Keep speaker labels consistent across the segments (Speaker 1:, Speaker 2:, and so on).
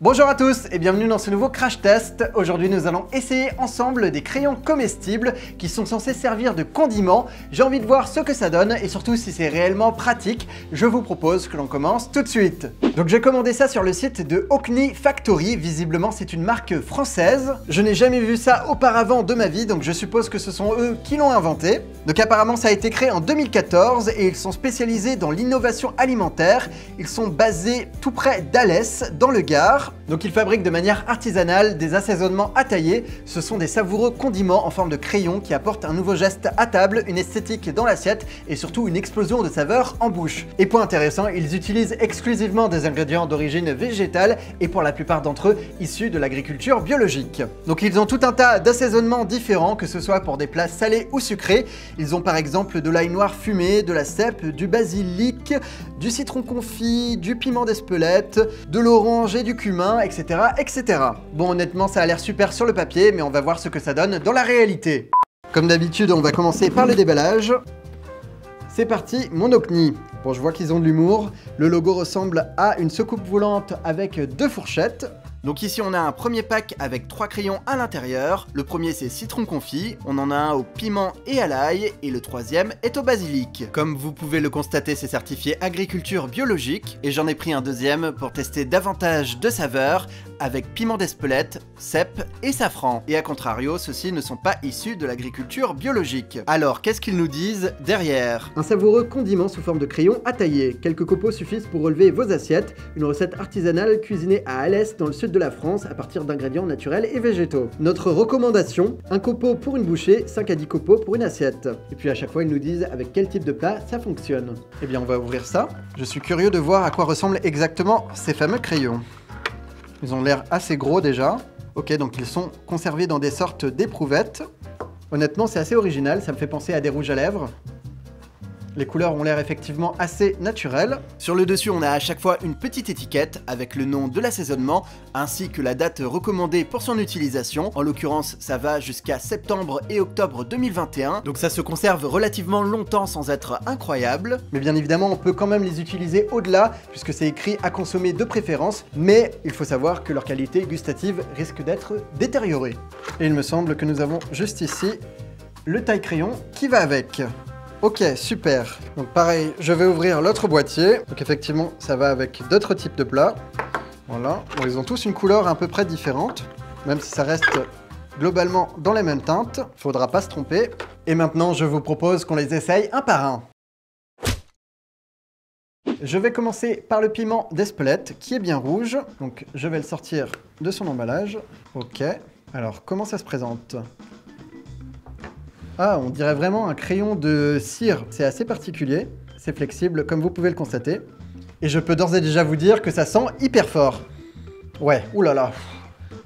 Speaker 1: Bonjour à tous et bienvenue dans ce nouveau crash test. Aujourd'hui nous allons essayer ensemble des crayons comestibles qui sont censés servir de condiment. J'ai envie de voir ce que ça donne et surtout si c'est réellement pratique. Je vous propose que l'on commence tout de suite. Donc j'ai commandé ça sur le site de Hockney Factory, visiblement c'est une marque française. Je n'ai jamais vu ça auparavant de ma vie, donc je suppose que ce sont eux qui l'ont inventé. Donc apparemment ça a été créé en 2014 et ils sont spécialisés dans l'innovation alimentaire. Ils sont basés tout près d'Alès, dans le Gard. Donc ils fabriquent de manière artisanale des assaisonnements à tailler. Ce sont des savoureux condiments en forme de crayon qui apportent un nouveau geste à table, une esthétique dans l'assiette et surtout une explosion de saveurs en bouche. Et point intéressant, ils utilisent exclusivement des ingrédients d'origine végétale et pour la plupart d'entre eux issus de l'agriculture biologique. Donc ils ont tout un tas d'assaisonnements différents, que ce soit pour des plats salés ou sucrés. Ils ont par exemple de l'ail noir fumé, de la cèpe, du basilic, du citron confit, du piment d'Espelette, de l'orange et du cumin, etc., etc. Bon, honnêtement, ça a l'air super sur le papier, mais on va voir ce que ça donne dans la réalité. Comme d'habitude, on va commencer par le déballage. C'est parti, mon Hockney. Bon, je vois qu'ils ont de l'humour. Le logo ressemble à une soucoupe volante avec deux fourchettes. Donc ici on a un premier pack avec 3 crayons à l'intérieur. Le premier c'est citron confit, on en a un au piment et à l'ail, et le troisième est au basilic. Comme vous pouvez le constater, c'est certifié agriculture biologique, et j'en ai pris un deuxième pour tester davantage de saveurs, avec piment d'Espelette, cèpe et safran. Et à contrario, ceux-ci ne sont pas issus de l'agriculture biologique. Alors, qu'est-ce qu'ils nous disent derrière? Un savoureux condiment sous forme de crayon à tailler. Quelques copeaux suffisent pour relever vos assiettes. Une recette artisanale cuisinée à Alès, dans le sud de la France, à partir d'ingrédients naturels et végétaux. Notre recommandation, un copeau pour une bouchée, 5 à 10 copeaux pour une assiette. Et puis à chaque fois, ils nous disent avec quel type de plat ça fonctionne. Eh bien, on va ouvrir ça. Je suis curieux de voir à quoi ressemblent exactement ces fameux crayons. Ils ont l'air assez gros déjà. Ok, donc ils sont conservés dans des sortes d'éprouvettes. Honnêtement, c'est assez original, ça me fait penser à des rouges à lèvres. Les couleurs ont l'air effectivement assez naturelles. Sur le dessus, on a à chaque fois une petite étiquette avec le nom de l'assaisonnement ainsi que la date recommandée pour son utilisation. En l'occurrence, ça va jusqu'à septembre et octobre 2021, donc ça se conserve relativement longtemps sans être incroyable. Mais bien évidemment, on peut quand même les utiliser au-delà puisque c'est écrit à consommer de préférence, mais il faut savoir que leur qualité gustative risque d'être détériorée. Et il me semble que nous avons juste ici le taille-crayon qui va avec. Ok, super. Donc pareil, je vais ouvrir l'autre boîtier. Donc effectivement, ça va avec d'autres types de plats. Voilà. Bon, ils ont tous une couleur à peu près différente, même si ça reste globalement dans les mêmes teintes. Faudra pas se tromper. Et maintenant, je vous propose qu'on les essaye un par un. Je vais commencer par le piment d'Espelette, qui est bien rouge. Donc je vais le sortir de son emballage. Ok. Alors, comment ça se présente ? Ah, on dirait vraiment un crayon de cire. C'est assez particulier, c'est flexible comme vous pouvez le constater. Et je peux d'ores et déjà vous dire que ça sent hyper fort. Ouais, oulala,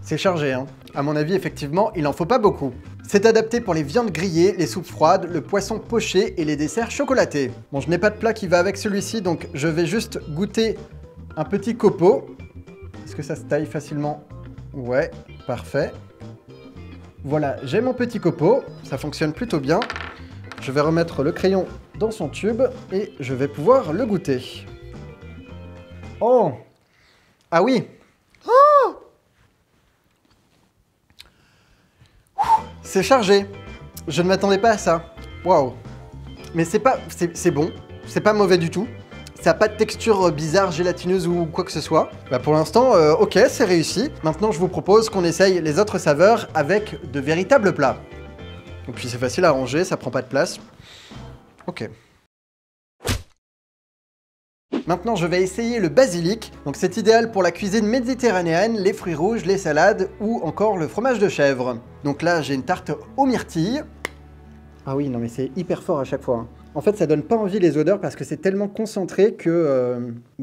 Speaker 1: c'est chargé hein. À mon avis, effectivement, il en faut pas beaucoup. C'est adapté pour les viandes grillées, les soupes froides, le poisson poché et les desserts chocolatés. Bon, je n'ai pas de plat qui va avec celui-ci, donc je vais juste goûter un petit copeau. Est-ce que ça se taille facilement? Ouais, parfait. Voilà, j'ai mon petit copeau, ça fonctionne plutôt bien. Je vais remettre le crayon dans son tube et je vais pouvoir le goûter. Oh! Ah oui! Oh! C'est chargé. Je ne m'attendais pas à ça. Waouh! Mais c'est bon, c'est pas mauvais du tout. Ça n'a pas de texture bizarre, gélatineuse ou quoi que ce soit. Bah pour l'instant, ok, c'est réussi. Maintenant, je vous propose qu'on essaye les autres saveurs avec de véritables plats. Et puis c'est facile à ranger, ça prend pas de place. Ok. Maintenant, je vais essayer le basilic. Donc c'est idéal pour la cuisine méditerranéenne, les fruits rouges, les salades ou encore le fromage de chèvre. Donc là, j'ai une tarte aux myrtilles. Ah oui, non mais c'est hyper fort à chaque fois. En fait, ça donne pas envie les odeurs parce que c'est tellement concentré que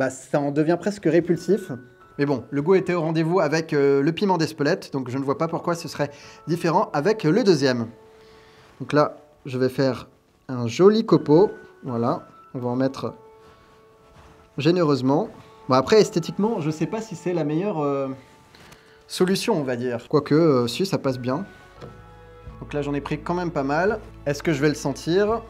Speaker 1: ça en devient presque répulsif. Mais bon, le goût était au rendez-vous avec le piment d'Espelette, donc je ne vois pas pourquoi ce serait différent avec le deuxième. Donc là, je vais faire un joli copeau. Voilà, on va en mettre généreusement. Bon, après, esthétiquement, je sais pas si c'est la meilleure solution, on va dire. Quoique, si, ça passe bien. Donc là, j'en ai pris quand même pas mal. Est-ce que je vais le sentir ?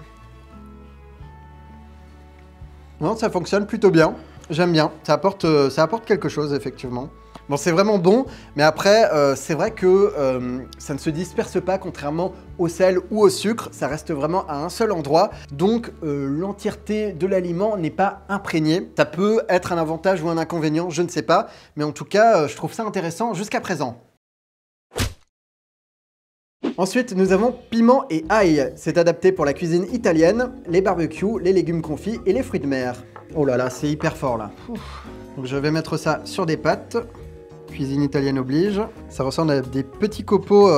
Speaker 1: Non, ça fonctionne plutôt bien. J'aime bien. Ça apporte quelque chose, effectivement. Bon, c'est vraiment bon, mais après, c'est vrai que ça ne se disperse pas, contrairement au sel ou au sucre, ça reste vraiment à un seul endroit, donc l'entièreté de l'aliment n'est pas imprégnée. Ça peut être un avantage ou un inconvénient, je ne sais pas, mais en tout cas, je trouve ça intéressant jusqu'à présent. Ensuite, nous avons piment et ail. C'est adapté pour la cuisine italienne, les barbecues, les légumes confits et les fruits de mer. Oh là là, c'est hyper fort là. Donc je vais mettre ça sur des pâtes. Cuisine italienne oblige. Ça ressemble à des petits copeaux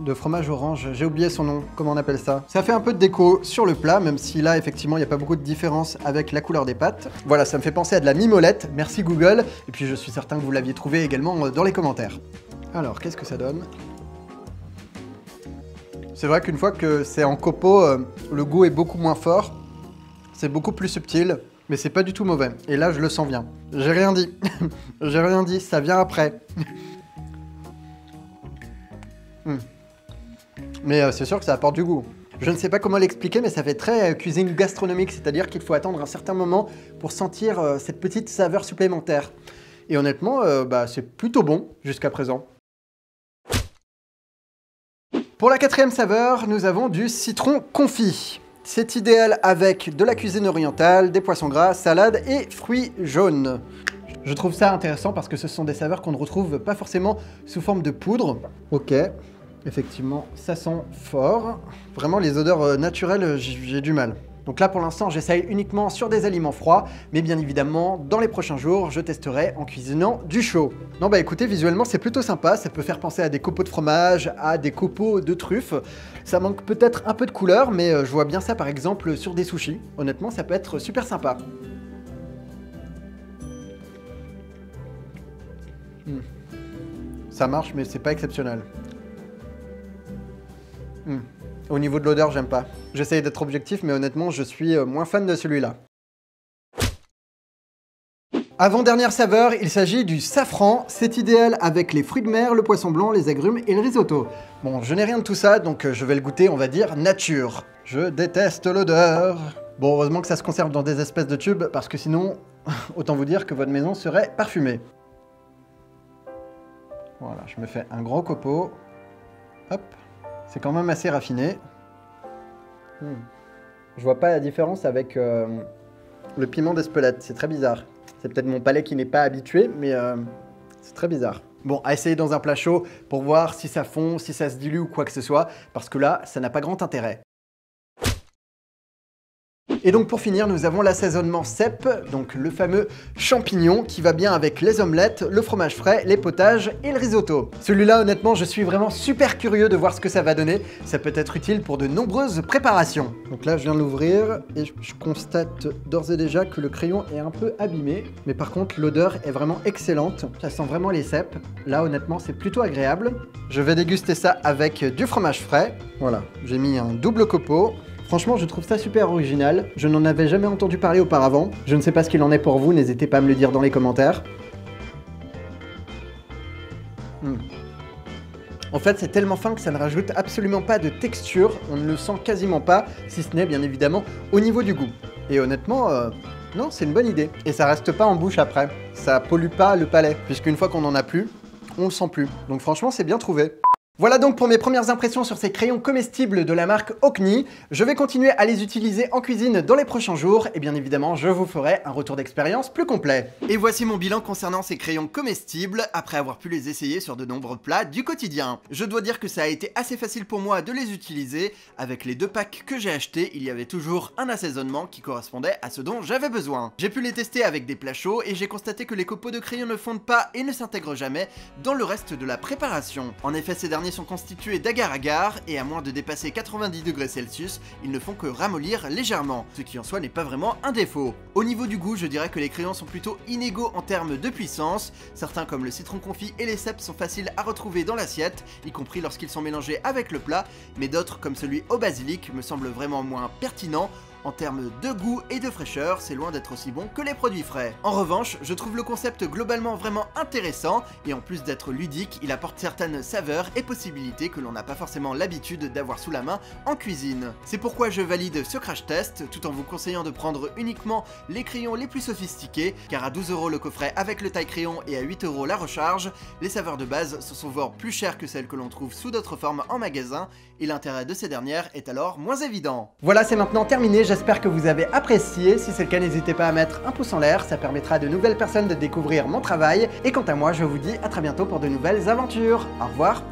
Speaker 1: de fromage orange. J'ai oublié son nom. Comment on appelle ça? Ça fait un peu de déco sur le plat, même si là, effectivement, il n'y a pas beaucoup de différence avec la couleur des pâtes. Voilà, ça me fait penser à de la mimolette. Merci Google. Et puis, je suis certain que vous l'aviez trouvé également dans les commentaires. Alors, qu'est-ce que ça donne? C'est vrai qu'une fois que c'est en copeaux, le goût est beaucoup moins fort. C'est beaucoup plus subtil. Mais c'est pas du tout mauvais. Et là, je le sens bien. J'ai rien dit. J'ai rien dit, ça vient après. Mais c'est sûr que ça apporte du goût. Je ne sais pas comment l'expliquer, mais ça fait très cuisine gastronomique. C'est-à-dire qu'il faut attendre un certain moment pour sentir cette petite saveur supplémentaire. Et honnêtement, c'est plutôt bon jusqu'à présent. Pour la quatrième saveur, nous avons du citron confit. C'est idéal avec de la cuisine orientale, des poissons gras, salades et fruits jaunes. Je trouve ça intéressant parce que ce sont des saveurs qu'on ne retrouve pas forcément sous forme de poudre. Ok, effectivement, ça sent fort. Vraiment, les odeurs naturelles, j'ai du mal. Donc là, pour l'instant, j'essaye uniquement sur des aliments froids, mais bien évidemment, dans les prochains jours, je testerai en cuisinant du chaud. Non, bah écoutez, visuellement, c'est plutôt sympa. Ça peut faire penser à des copeaux de fromage, à des copeaux de truffes. Ça manque peut-être un peu de couleur, mais je vois bien ça, par exemple, sur des sushis. Honnêtement, ça peut être super sympa. Ça marche, mais c'est pas exceptionnel. Au niveau de l'odeur, j'aime pas. J'essaye d'être objectif, mais honnêtement, je suis moins fan de celui-là. Avant-dernière saveur, il s'agit du safran. C'est idéal avec les fruits de mer, le poisson blanc, les agrumes et le risotto. Bon, je n'ai rien de tout ça, donc je vais le goûter, on va dire, nature. Je déteste l'odeur. Bon, heureusement que ça se conserve dans des espèces de tubes, parce que sinon, autant vous dire que votre maison serait parfumée. Voilà, je me fais un gros copeau. Hop. C'est quand même assez raffiné. Je vois pas la différence avec le piment d'Espelette, c'est très bizarre. C'est peut-être mon palais qui n'est pas habitué, mais c'est très bizarre. Bon, à essayer dans un plat chaud pour voir si ça fond, si ça se dilue ou quoi que ce soit, parce que là, ça n'a pas grand intérêt. Et donc pour finir, nous avons l'assaisonnement cèpe, donc le fameux champignon qui va bien avec les omelettes, le fromage frais, les potages et le risotto. Celui-là, honnêtement, je suis vraiment super curieux de voir ce que ça va donner. Ça peut être utile pour de nombreuses préparations. Donc là, je viens de l'ouvrir et je constate d'ores et déjà que le crayon est un peu abîmé. Mais par contre, l'odeur est vraiment excellente. Ça sent vraiment les cèpes. Là, honnêtement, c'est plutôt agréable. Je vais déguster ça avec du fromage frais. Voilà, j'ai mis un double copeau. Franchement, je trouve ça super original. Je n'en avais jamais entendu parler auparavant. Je ne sais pas ce qu'il en est pour vous, n'hésitez pas à me le dire dans les commentaires. En fait, c'est tellement fin que ça ne rajoute absolument pas de texture. On ne le sent quasiment pas, si ce n'est bien évidemment au niveau du goût. Et honnêtement, non, c'est une bonne idée. Et ça reste pas en bouche après. Ça pollue pas le palais, puisqu'une fois qu'on n'en a plus, on le sent plus. Donc franchement, c'est bien trouvé. Voilà donc pour mes premières impressions sur ces crayons comestibles de la marque Okni. Je vais continuer à les utiliser en cuisine dans les prochains jours et bien évidemment je vous ferai un retour d'expérience plus complet. Et voici mon bilan concernant ces crayons comestibles après avoir pu les essayer sur de nombreux plats du quotidien. Je dois dire que ça a été assez facile pour moi de les utiliser. Avec les 2 packs que j'ai achetés, il y avait toujours un assaisonnement qui correspondait à ce dont j'avais besoin. J'ai pu les tester avec des plats chauds et j'ai constaté que les copeaux de crayon ne fondent pas et ne s'intègrent jamais dans le reste de la préparation. En effet, ces derniers sont constitués d'agar-agar et à moins de dépasser 90 degrés Celsius, ils ne font que ramollir légèrement, ce qui en soi n'est pas vraiment un défaut. Au niveau du goût, je dirais que les crayons sont plutôt inégaux en termes de puissance. Certains comme le citron confit et les cèpes sont faciles à retrouver dans l'assiette, y compris lorsqu'ils sont mélangés avec le plat, mais d'autres comme celui au basilic me semblent vraiment moins pertinents En termes de goût et de fraîcheur, c'est loin d'être aussi bon que les produits frais. En revanche, je trouve le concept globalement vraiment intéressant, et en plus d'être ludique, il apporte certaines saveurs et possibilités que l'on n'a pas forcément l'habitude d'avoir sous la main en cuisine. C'est pourquoi je valide ce crash test, tout en vous conseillant de prendre uniquement les crayons les plus sophistiqués, car à 12€ le coffret avec le taille crayon et à 8€ la recharge, les saveurs de base sont souvent plus chères que celles que l'on trouve sous d'autres formes en magasin, et l'intérêt de ces dernières est alors moins évident. Voilà, c'est maintenant terminé, j'espère que vous avez apprécié. Si c'est le cas, n'hésitez pas à mettre un pouce en l'air, ça permettra à de nouvelles personnes de découvrir mon travail, et quant à moi, je vous dis à très bientôt pour de nouvelles aventures. Au revoir.